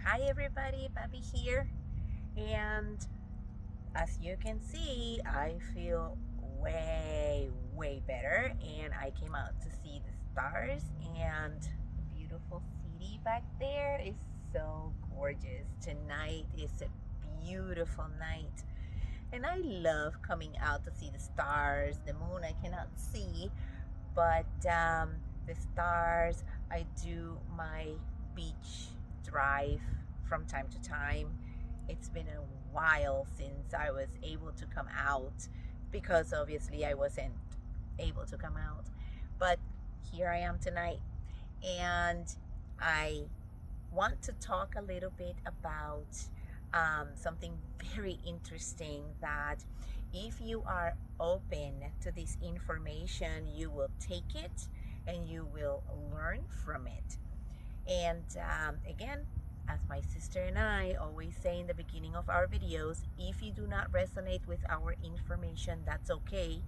Hi everybody, Bobby here. And as you can see, I feel way better. And I came out to see the stars, and the beautiful city back there is so gorgeous. Tonight is a beautiful night. And I love coming out to see the stars. The moon I cannot see, but the stars. I do my beach drive from time to time. It's been a while since I was able to come out because obviously I wasn't able to come out. But here I am tonight, and I want to talk a little bit about something very interesting that if you are open to this information, you will take it and you will learn from it. And again, as my sister and I always say in the beginning of our videos, if you do not resonate with our information, that's okay.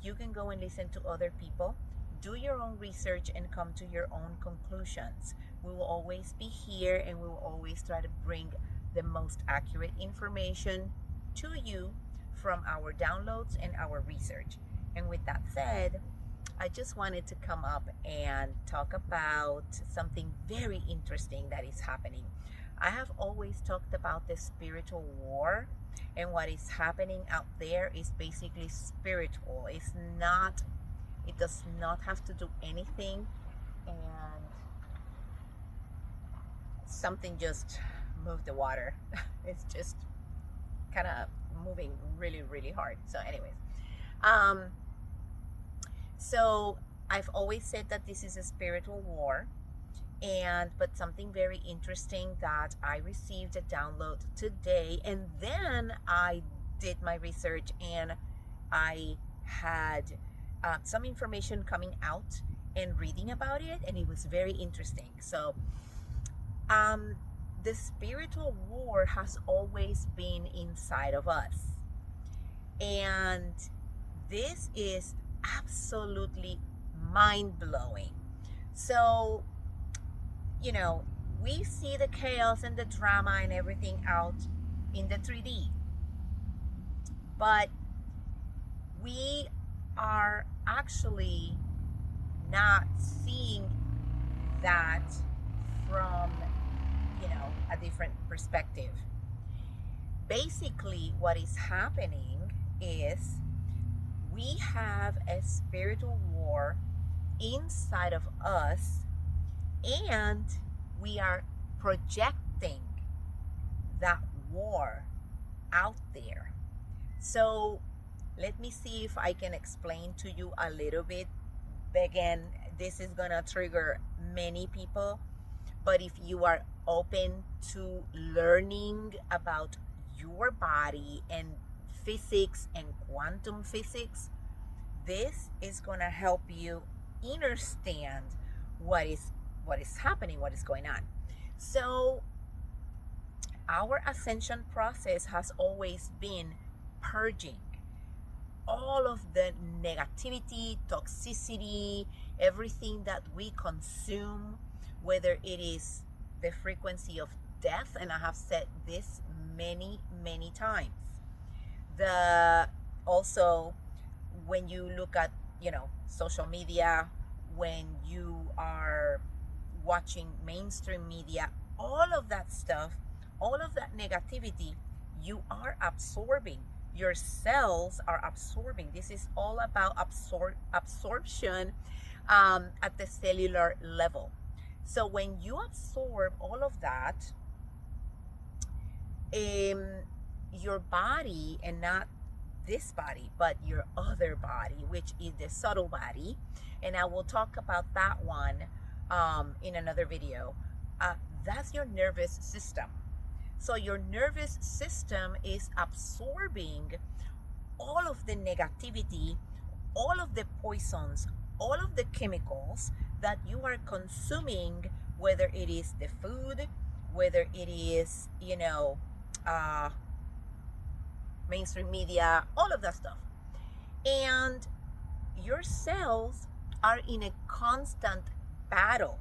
You can go and listen to other people, do your own research, and come to your own conclusions. We will always be here, and we will always try to bring the most accurate information to you from our downloads and our research. And with that said, I just wanted to come up and talk about something very interesting that is happening. I have always talked about the spiritual war, and what is happening out there is basically spiritual. It does not have to do anything, and something just moved the water. It's just kind of moving really hard. So, anyways, um, so I've always said that this is a spiritual war, and but something very interesting that I received a download today, and then I did my research, and I had some information coming out and reading about it, and it was very interesting. So um, the spiritual war has always been inside of us, and this is absolutely mind-blowing. So, you know, we see the chaos and the drama and everything out in the 3D, but we are actually not seeing that from, a different perspective. Basically, what is happening is we have a spiritual war inside of us, and we are projecting that war out there. So let me see if I can explain to you a little bit. Again, this is gonna trigger many people, but if you are open to learning about your body and physics and quantum physics, this is gonna help you understand what is happening, what is going on. So our ascension process has always been purging all of the negativity, toxicity, everything that we consume, whether it is the frequency of death, and I have said this many times. The also, when you look at, social media, when you are watching mainstream media, all of that stuff, all of that negativity, you are absorbing. Your cells are absorbing. This is all about absorption at the cellular level. So when you absorb all of that, your body, and not this body, but your other body, which is the subtle body, and I will talk about that one in another video. That's your nervous system. So your nervous system is absorbing all of the negativity, all of the poisons, all of the chemicals that you are consuming, whether it is the food, whether it is, mainstream media, all of that stuff. And your cells are in a constant battle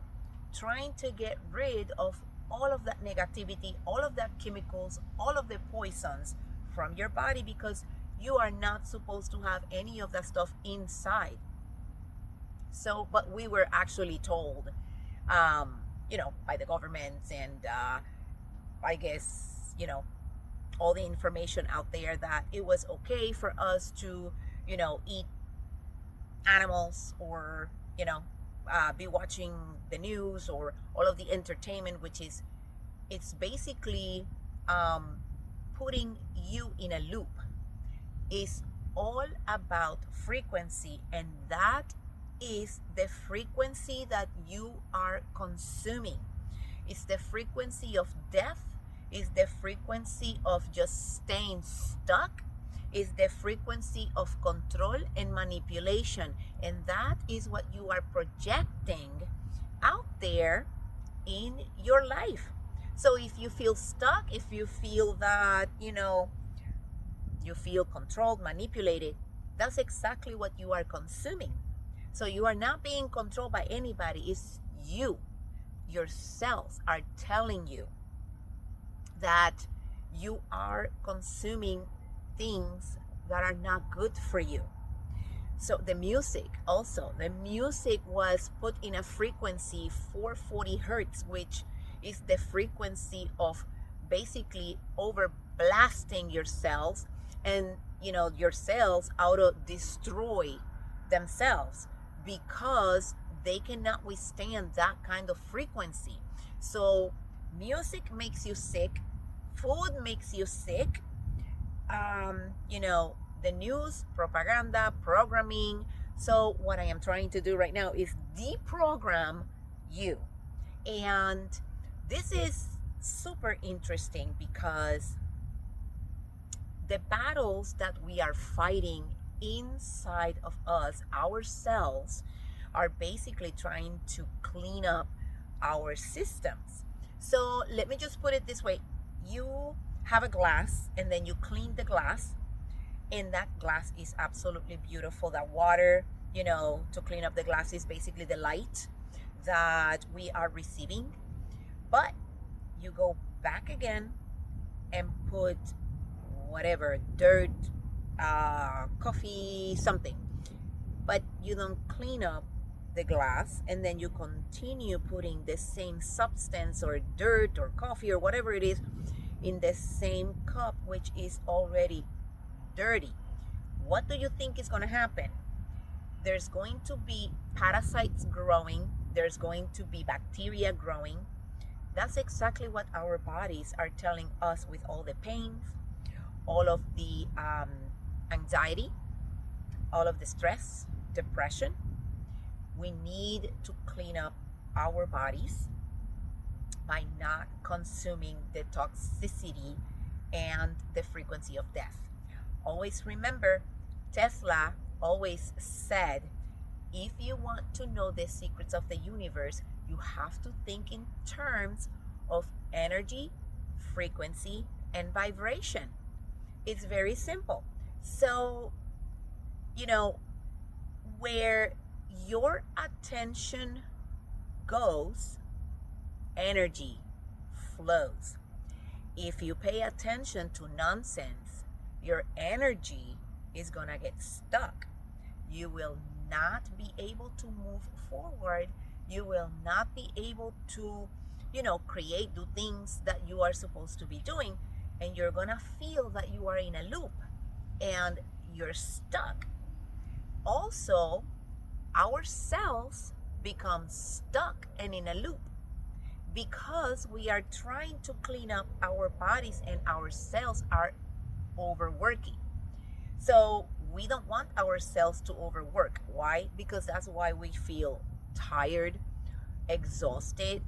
trying to get rid of all of that negativity, all of that chemicals, all of the poisons from your body, because you are not supposed to have any of that stuff inside. So, but we were actually told, by the governments and I guess, all the information out there, that it was okay for us to, eat animals, or, be watching the news or all of the entertainment, which is, it's basically putting you in a loop. Is all about frequency, and that is the frequency that you are consuming. It's the frequency of death, is the frequency of just staying stuck, is the frequency of control and manipulation, and that is what you are projecting out there in your life. So if you feel stuck, if you feel that, you feel controlled, manipulated, that's exactly what you are consuming. So you are not being controlled by anybody. It's you. Your cells are telling you that you are consuming things that are not good for you. So the music was put in a frequency 440 hertz, which is the frequency of basically over blasting your cells, and your cells auto destroy themselves because they cannot withstand that kind of frequency. So music makes you sick, food makes you sick, the news, propaganda, programming. So what I am trying to do right now is deprogram you. And this is super interesting because the battles that we are fighting inside of us, ourselves, are basically trying to clean up our systems. So let me just put it this way. You have a glass, and then you clean the glass, and that glass is absolutely beautiful. That water, to clean up the glass, is basically the light that we are receiving. But you go back again and put whatever, dirt, coffee, something, but you don't clean up the glass, and then you continue putting the same substance or dirt or coffee or whatever it is in the same cup, which is already dirty. What do you think is going to happen? There's going to be parasites growing, there's going to be bacteria growing. That's exactly what our bodies are telling us, with all the pains, all of the anxiety, all of the stress, depression. We need to clean up our bodies by not consuming the toxicity and the frequency of death. Always remember, Tesla always said, if you want to know the secrets of the universe, you have to think in terms of energy, frequency, and vibration. It's very simple. So, where your attention goes, energy flows. If you pay attention to nonsense, your energy is gonna get stuck. You will not be able to move forward. You will not be able to, create, do things that you are supposed to be doing. And you're gonna feel that you are in a loop and you're stuck. Also, our cells become stuck and in a loop because we are trying to clean up our bodies, and our cells are overworking. So we don't want our cells to overwork. Why? Because that's why we feel tired, exhausted.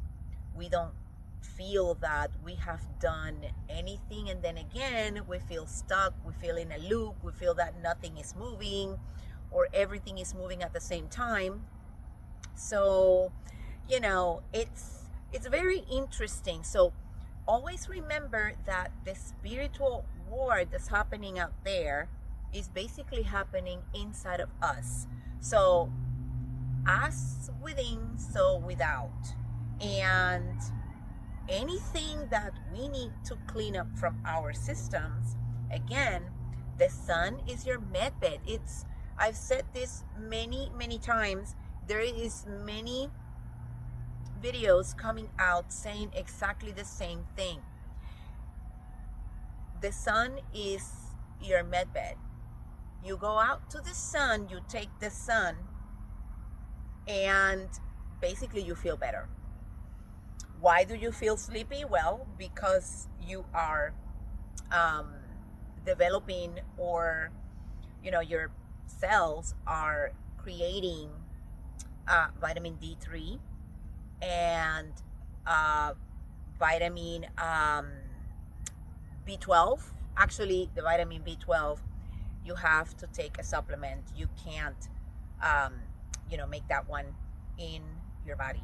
We don't feel that we have done anything, and then again we feel stuck, we feel in a loop, we feel that nothing is moving or everything is moving at the same time. So it's very interesting. So always remember that the spiritual war that's happening out there is basically happening inside of us. So as within, so without. And anything that we need to clean up from our systems, again, the sun is your medbed. I've said this many times. There is many videos coming out saying exactly the same thing. The sun is your medbed. You go out to the sun, you take the sun, and basically you feel better. Why do you feel sleepy? Well, because you are developing, or your cells are creating vitamin D3 and vitamin B12. Actually, the vitamin B12, you have to take a supplement. You can't make that one in your body.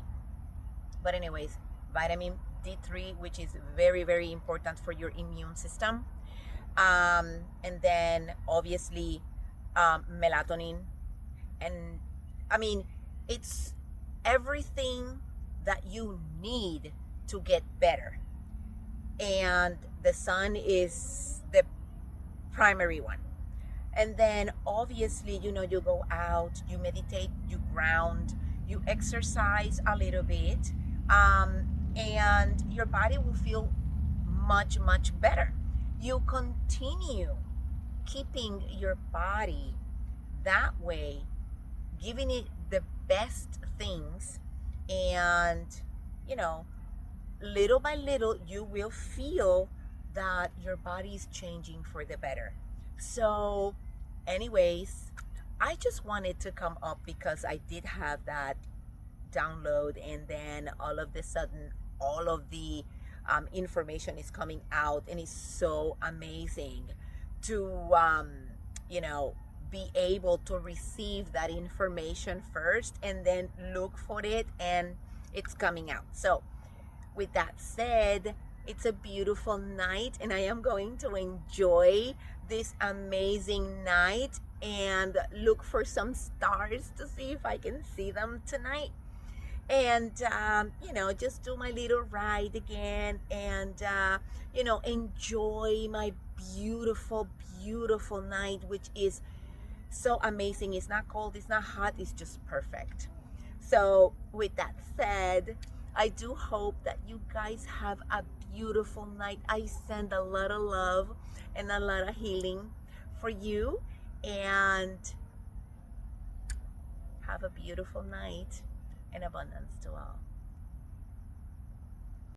But anyways, vitamin D3, which is very important for your immune system. And then obviously melatonin. And I mean, it's everything that you need to get better. And the sun is the primary one. And then obviously, you go out, you meditate, you ground, you exercise a little bit, and your body will feel much better. You continue keeping your body that way, giving it the best things, and little by little you will feel that your body is changing for the better. So anyways, I just wanted to come up because I did have that download, and then all of the sudden all of the information is coming out, and it's so amazing to be able to receive that information first and then look for it, and it's coming out. So with that said, it's a beautiful night, and I am going to enjoy this amazing night and look for some stars to see if I can see them tonight. And just do my little ride again, and enjoy my beautiful night, which is so amazing. It's not cold, it's not hot, it's just perfect. So with that said, I do hope that you guys have a beautiful night. I send a lot of love and a lot of healing for you, and have a beautiful night and abundance to all.